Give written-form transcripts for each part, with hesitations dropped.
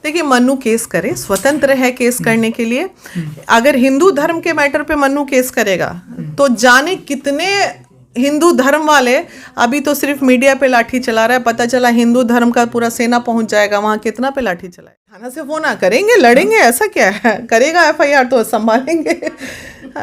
देखिए, मन्नू केस करे, स्वतंत्र है केस करने के लिए। अगर हिंदू धर्म के मैटर पे मन्नू केस करेगा तो जाने कितने हिंदू धर्म वाले, अभी तो सिर्फ मीडिया पे लाठी चला रहा है, पता चला हिंदू धर्म का पूरा सेना पहुंच जाएगा वहां, कितना पे लाठी चलाए। थाना से फोन करेंगे, लड़ेंगे, ऐसा क्या है? करेगा एफआईआर तो संभालेंगे।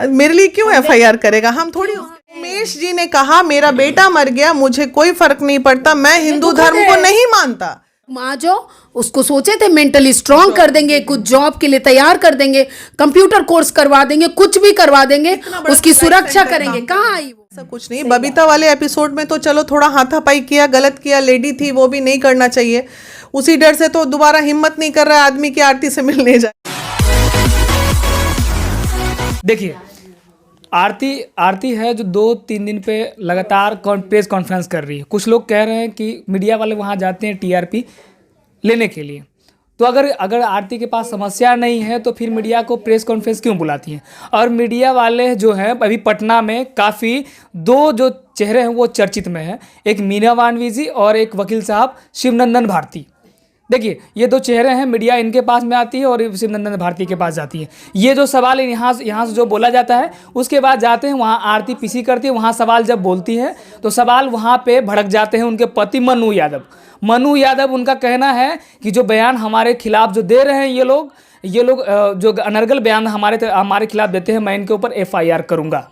मेरे लिए क्यों एफआईआर करेगा? हम थोड़ी। उमेश जी ने कहा मेरा बेटा मर गया, मुझे कोई फर्क नहीं पड़ता, मैं हिंदू धर्म को नहीं मानता। माँ जो उसको सोचे थे मेंटली स्ट्रांग कर देंगे, कुछ जॉब के लिए तैयार कर देंगे, कंप्यूटर कोर्स करवा देंगे, कुछ भी करवा देंगे, उसकी सुरक्षा करेंगे। कहाँ आई वो? ऐसा कुछ नहीं। बबीता वाले एपिसोड में तो चलो थोड़ा हाथापाई किया, गलत किया, लेडी थी, वो भी नहीं करना चाहिए। उसी डर से तो दोबारा हिम्मत नहीं कर रहा है आदमी की आरती से मिलने जाए। देखिए, आरती है जो 2-3 दिन पे लगातार प्रेस कॉन्फ्रेंस कर रही है। कुछ लोग कह रहे हैं कि मीडिया वाले वहाँ जाते हैं टीआरपी लेने के लिए। तो अगर आरती के पास समस्या नहीं है तो फिर मीडिया को प्रेस कॉन्फ्रेंस क्यों बुलाती हैं? और मीडिया वाले जो हैं अभी पटना में काफ़ी 2 जो चेहरे हैं वो चर्चित में हैं, एक मीना मानवी जी और एक वकील साहब शिवनंदन भारती। देखिए, ये 2 चेहरे हैं, मीडिया इनके पास में आती है और शिवनंदन भारती के पास जाती है। ये जो सवाल यहाँ से जो बोला जाता है उसके बाद जाते हैं वहाँ आरती पीसी करती है, वहाँ सवाल जब बोलती है तो सवाल वहाँ पे भड़क जाते हैं उनके पति मनु यादव। उनका कहना है कि जो बयान हमारे खिलाफ जो दे रहे हैं ये लोग जो अनर्गल बयान हमारे खिलाफ देते हैं, मैं इनके ऊपर एफआईआर करूँगा।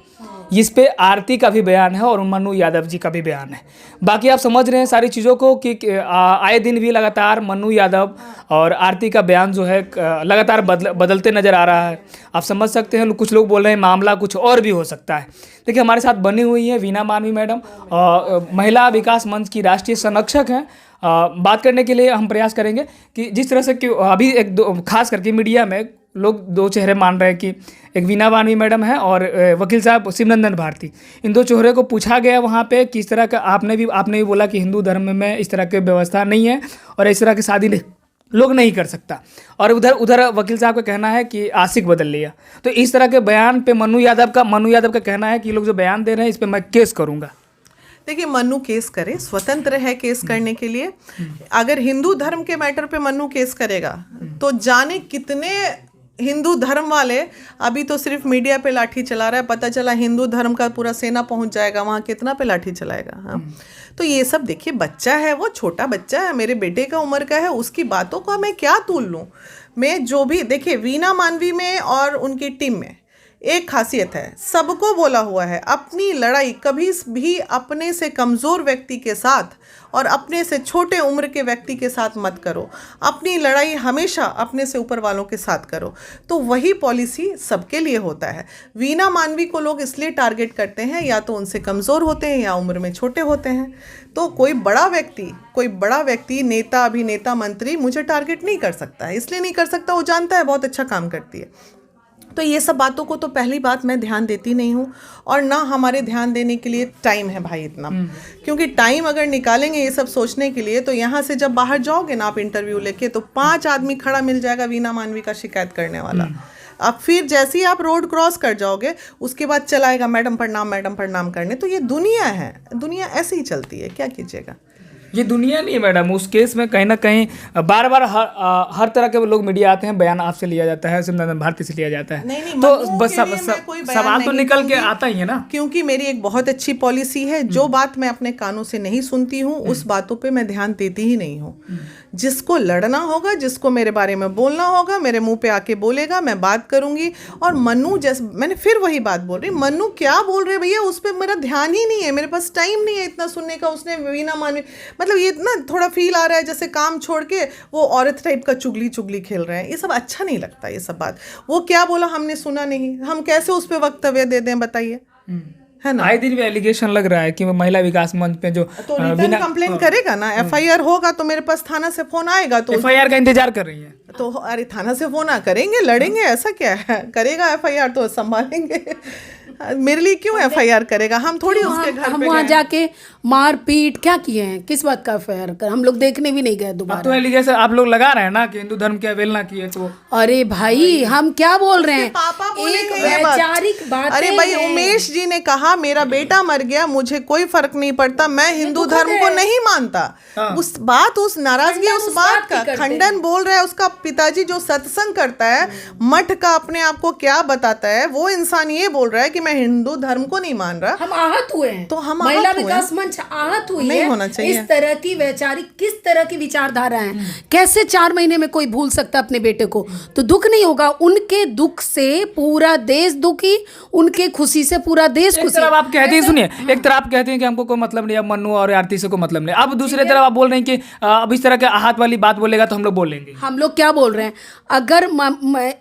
इस पे आरती का भी बयान है और मनु यादव जी का भी बयान है। बाकी आप समझ रहे हैं सारी चीज़ों को कि आए दिन भी लगातार मनु यादव और आरती का बयान जो है लगातार बदलते नज़र आ रहा है। आप समझ सकते हैं, कुछ लोग बोल रहे हैं मामला कुछ और भी हो सकता है। देखिए, हमारे साथ बनी हुई है वीना मानवी मैडम, महिला विकास मंच की राष्ट्रीय संरक्षक हैं। बात करने के लिए हम प्रयास करेंगे कि जिस तरह से कि अभी खास करके मीडिया में लोग 2 चेहरे मान रहे हैं कि एक वीना मानवी मैडम है और वकील साहब शिवनंदन भारती। इन 2 चेहरे को पूछा गया वहाँ पे किस तरह का, आपने भी बोला कि हिंदू धर्म में इस तरह की व्यवस्था नहीं है और इस तरह की शादी लोग नहीं कर सकता, और उधर वकील साहब का कहना है कि आशिक बदल लिया। तो इस तरह के बयान पे मनु यादव का कहना है कि ये लोग जो बयान दे रहे हैं इस पर मैं केस करूँगा। देखिए, मन्नू केस करे, स्वतंत्र है केस करने के लिए। अगर हिंदू धर्म के मैटर पे मन्नू केस करेगा तो जाने कितने हिंदू धर्म वाले, अभी तो सिर्फ मीडिया पे लाठी चला रहा है, पता चला हिंदू धर्म का पूरा सेना पहुंच जाएगा वहाँ, कितना पे लाठी चलाएगा। हाँ, तो ये सब देखिए, बच्चा है, वो छोटा बच्चा है, मेरे बेटे का उम्र का है, उसकी बातों को मैं क्या तूल लूँ? मैं जो भी देखिए, वीना मानवी में और उनकी टीम में एक खासियत है, सबको बोला हुआ है अपनी लड़ाई कभी भी अपने से कमज़ोर व्यक्ति के साथ और अपने से छोटे उम्र के व्यक्ति के साथ मत करो। अपनी लड़ाई हमेशा अपने से ऊपर वालों के साथ करो। तो वही पॉलिसी सबके लिए होता है। वीना मानवी को लोग इसलिए टारगेट करते हैं, या तो उनसे कमज़ोर होते हैं या उम्र में छोटे होते हैं। तो कोई बड़ा व्यक्ति नेता, अभिनेता, मंत्री मुझे टारगेट नहीं कर सकता है। इसलिए नहीं कर सकता, वो जानता है बहुत अच्छा काम करती है। तो ये सब बातों को तो पहली बात मैं ध्यान देती नहीं हूँ, और ना हमारे ध्यान देने के लिए टाइम है भाई इतना। क्योंकि टाइम अगर निकालेंगे ये सब सोचने के लिए, तो यहाँ से जब बाहर जाओगे ना आप इंटरव्यू लेके, तो 5 आदमी खड़ा मिल जाएगा वीना मानवी का शिकायत करने वाला। अब फिर जैसे ही आप रोड क्रॉस कर जाओगे उसके बाद चलाएगा मैडम प्रणाम करने। तो ये दुनिया है, दुनिया ऐसे ही चलती है, क्या कीजिएगा। ये दुनिया नहीं है मैडम। उस केस में कहीं ना कहीं बार हर तरह के लोग मीडिया आते हैं, बयान आपसे लिया जाता है, शिवनंदन भारती से लिया जाता है। नहीं, तो बस सवाल तो निकल के आता ही है ना। क्योंकि मेरी एक बहुत अच्छी पॉलिसी है, जो बात मैं अपने कानों से नहीं सुनती हूँ उस बातों पे मैं ध्यान देती ही नहीं हूँ। जिसको लड़ना होगा, जिसको मेरे बारे में बोलना होगा, मेरे मुंह पे आके बोलेगा, मैं बात करूंगी। और मन्नू, जैसे मैंने फिर वही बात बोल रही, मन्नू क्या बोल रहे भैया, उस पर मेरा ध्यान ही नहीं है, मेरे पास टाइम नहीं है इतना सुनने का। उसने वीना मानवी, मतलब ये इतना थोड़ा फील आ रहा है जैसे काम छोड़ के वो औरत टाइप का चुगली खेल रहे हैं। ये सब अच्छा नहीं लगता। ये सब बात, वो क्या बोला हमने सुना नहीं, हम कैसे उस पर वक्तव्य दे दें बताइए, है ना। आए दिन भी एलिगेशन लग रहा है कि महिला विकास मंच पे जो तो रिटर्न कंप्लेन करेगा ना, एफआईआर होगा तो मेरे पास थाना से फोन आएगा। तो एफआईआर का इंतजार कर रही है, तो अरे थाना से फोन करेंगे, लड़ेंगे, ऐसा क्या है? करेगा एफआईआर तो संभालेंगे। मेरे लिए क्यों FIR करेगा? हम थोड़ी उसके घर हम पे वहाँ गए। जाके मार पीट क्या किए हैं? किस बात का FIR कर? हम लोग देखने भी नहीं गए अब दोबारा। तो एलिगेशन आप लोग लगा रहे हैं ना कि हिंदू धर्म की अवहेलना की है, तो अरे भाई हम क्या बोल रहे हैं? पापा एक बोलेंगे ये बात। वैचारिक बात। अरे भाई, उमेश जी ने कहा मेरा बेटा मर गया, मुझे कोई फर्क नहीं पड़ता, मैं हिंदू धर्म को नहीं मानता। उस नाराजगी खंडन उस उस बात बात की का करते खंडन बोल रहा है। उसका पिताजी जो सत्संग करता है, मठ का अपने आप को क्या बताता है, वो इंसान ये बोल रहा है कि मैं हिंदू धर्म को नहीं मान रहा। हम आहत हुए हैं। तो हम महिला आहत हुए विकास मंच आहत हुई नहीं है। होना चाहिए। इस तरह की वैचारिक किस तरह की विचारधारा है? कैसे 4 महीने में कोई भूल सकता अपने बेटे को? तो दुख नहीं होगा? उनके दुख से पूरा देश दुखी, उनके खुशी से पूरा देश एक खुशी। तरफ आप कहते हैं, सुनिए, एक तरफ आप कहते हैं कि हमको कोई मतलब नहीं, अब मन्नू और आरती से कोई मतलब नहीं, अब दूसरे तरफ आप बोल रहे हैं कि अब इस तरह के आहत वाली बात बोलेगा तो हम लोग बोलेंगे। हम लोग क्या बोल रहे हैं? अगर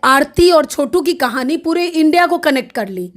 आरती और छोटू की कहानी पूरे इंडिया को कनेक्ट कर ली,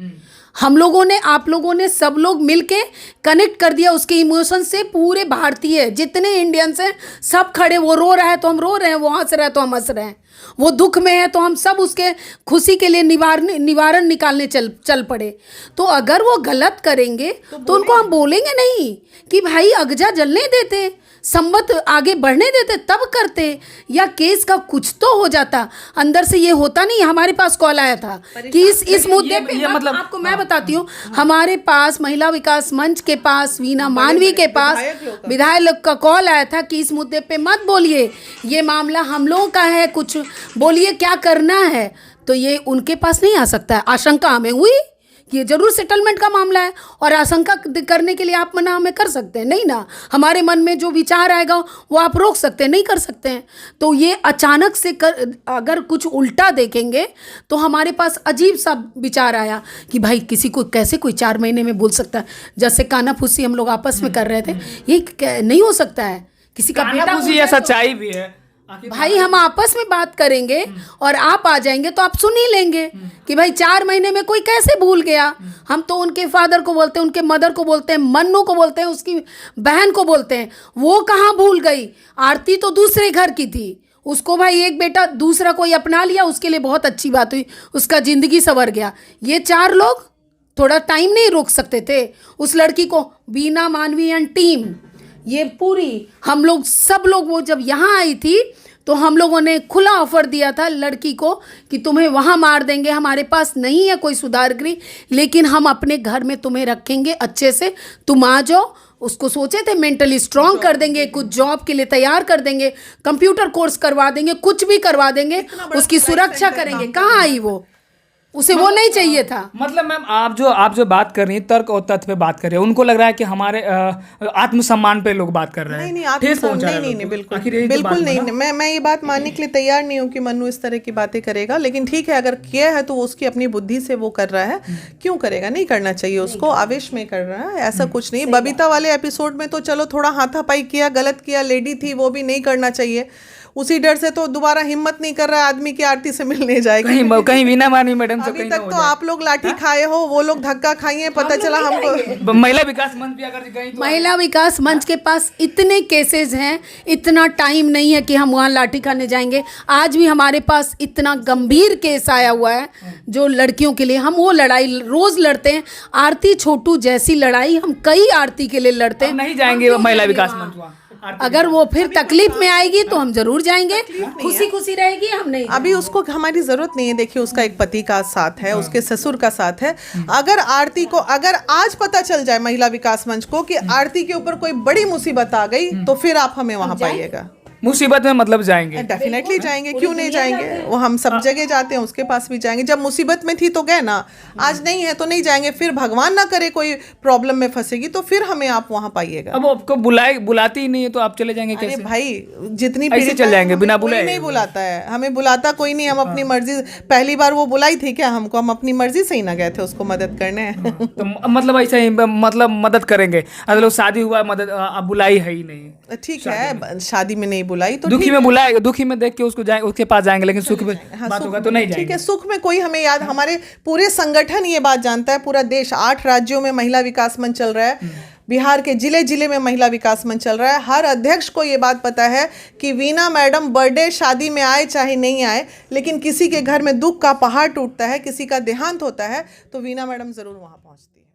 हम लोगों ने, आप लोगों ने, सब लोग मिलके कनेक्ट कर दिया उसके इमोशन से। पूरे भारतीय जितने इंडियंस हैं सब खड़े, वो रो रहा है तो हम रो रहे हैं, वो हंस रहा है तो हम हंस रहे हैं, वो दुख में है तो हम सब उसके खुशी के लिए निवारण निकालने चल पड़े। तो अगर वो गलत करेंगे तो उनको हम बोलेंगे नहीं कि भाई अगजा जलने देते, संवत आगे बढ़ने देते, तब करते, या केस का कुछ तो हो जाता। अंदर से ये होता नहीं। हमारे पास कॉल आया था कि इस मुद्दे पे ये मतलब आपको मैं बताती हूँ, हमारे पास महिला विकास मंच के पास, वीना मानवी के पास विधायक का कॉल आया था कि इस मुद्दे पे मत बोलिए, ये मामला हम लोगों का है, कुछ बोलिए क्या करना है। तो ये उनके पास नहीं आ सकता है। आशंका हमें हुई कि ये जरूर सेटलमेंट का मामला है, और आशंका करने के लिए आप मना हमें कर सकते हैं नहीं ना? हमारे मन में जो विचार आएगा वो आप रोक सकते हैं, नहीं कर सकते हैं। तो ये अचानक से अगर कुछ उल्टा देखेंगे तो हमारे पास अजीब सा विचार आया कि भाई किसी को कैसे कोई 4 महीने में बोल सकता है? जैसे काना फूसी हम लोग आपस में कर रहे थे, ये नहीं हो सकता है। किसी का बेटा खुशी है, सच्चाई भी है। भाई हम आपस में बात करेंगे और आप आ जाएंगे तो आप सुन ही लेंगे कि भाई 4 महीने में कोई कैसे भूल गया। हम तो उनके फादर को बोलते हैं, उनके मदर को बोलते हैं, मन्नू को बोलते हैं, उसकी बहन को बोलते हैं, वो कहाँ भूल गई? आरती तो दूसरे घर की थी, उसको भाई एक बेटा दूसरा कोई अपना लिया, उसके लिए बहुत अच्छी बात हुई, उसका जिंदगी संवर गया। ये 4 लोग थोड़ा टाइम नहीं रोक सकते थे उस लड़की को? वीना मानवी एंड टीम, ये पूरी हम लोग सब लोग, वो जब यहाँ आई थी तो हम लोगों ने खुला ऑफर दिया था लड़की को कि तुम्हें वहाँ मार देंगे, हमारे पास नहीं है कोई सुधार गृह, लेकिन हम अपने घर में तुम्हें रखेंगे अच्छे से, तुम आ जाओ। उसको सोचे थे मेंटली स्ट्रांग कर देंगे, कुछ जॉब के लिए तैयार कर देंगे, कंप्यूटर कोर्स करवा देंगे, कुछ भी करवा देंगे, उसकी सुरक्षा करेंगे। कहाँ आई वो? उसे वो नहीं चाहिए था। मतलब मैम आप जो बात कर रही हैं, तर्क और तथ्य पे बात कर रहे हैं, उनको लग रहा है कि हमारे आत्मसम्मान पे लोग बात कर रहे हैं। नहीं, बिल्कुल नहीं। मैं ये बात मानने के लिए तैयार नहीं हूँ कि मन्नू इस तरह की बातें करेगा, लेकिन ठीक है, अगर किया है तो वो उसकी अपनी बुद्धि से वो कर रहा है। क्यों करेगा? नहीं करना चाहिए उसको, आवेश में कर रहा है, ऐसा कुछ नहीं। बबीता वाले एपिसोड में तो चलो थोड़ा हाथापाई किया, गलत किया, लेडी थी, वो भी नहीं करना चाहिए। उसी डर से तो दोबारा हिम्मत नहीं कर रहा है आदमी की आरती से मिलने जाएगा। कहीं वीना मानवी मैडम से अभी तक तो आप लोग लाठी खाए हो, वो लोग धक्का खाइए, पता चला हमको। महिला विकास मंच भी अगर गई तो महिला विकास मंच के पास इतने केसेस हैं, इतना टाइम नहीं है कि हम वहाँ लाठी खाने जाएंगे। आज भी हमारे पास इतना गंभीर केस आया हुआ है जो लड़कियों के लिए, हम वो लड़ाई रोज लड़ते हैं। आरती छोटू जैसी लड़ाई हम कई आरती के लिए लड़ते हैं। नहीं जाएंगे महिला विकास मंच वहाँ। अगर वो फिर तकलीफ में आएगी तो हम जरूर जाएंगे, खुशी खुशी रहेगी, हम नहीं। अभी उसको हमारी जरूरत नहीं है। देखिए, उसका एक पति का साथ है, उसके ससुर का साथ है। अगर आरती को, अगर आज पता चल जाए महिला विकास मंच को कि आरती के ऊपर कोई बड़ी मुसीबत आ गई, तो फिर आप हमें वहां पाइएगा। मुसीबत में मतलब जाएंगे, डेफिनेटली जाएंगे, क्यों नहीं जाएंगे? वो हम सब जगह जाते हैं, उसके पास भी जाएंगे। जब मुसीबत में थी तो गए ना, आज नहीं है तो नहीं जाएंगे। फिर भगवान ना करे कोई प्रॉब्लम में फंसेगी तो फिर हमें आप वहां पाइएगा। अब आपको बुलाती ही नहीं है तो आप चले जाएंगे कैसे? अरे भाई, जितनी ऐसे चल जाएंगे बिना बुलाए? नहीं बुलाता है, हमें बुलाता कोई नहीं, हम अपनी मर्जी। पहली बार वो बुलाई थी क्या हमको? हम अपनी मर्जी से ही ना गए थे उसको मदद करने। तो मतलब ऐसा ही, मतलब मदद करेंगे। अगर शादी हुआ, मदद अब बुलाई है ही नहीं, ठीक है, शादी में नहीं बुलाई तो दुखी में बुलाएगा, दुखी में देख के उसको जाए, उसके पास जाएंगे, लेकिन सुख में बात होगा तो नहीं जाएंगे। ठीक है, सुख में कोई हमें याद, हमारे पूरे संगठन ये बात जानता है, पूरा देश, 8 राज्यों में महिला विकास मंच चल रहा है। बिहार के जिले जिले में महिला विकास मंच चल रहा है। हर अध्यक्ष को ये बात पता है कि वीना मैडम बर्थडे शादी में आए चाहे नहीं आए, लेकिन किसी के घर में दुख का पहाड़ टूटता है, किसी का देहांत होता है तो वीना मैडम ज़रूर वहाँ पहुँचती है।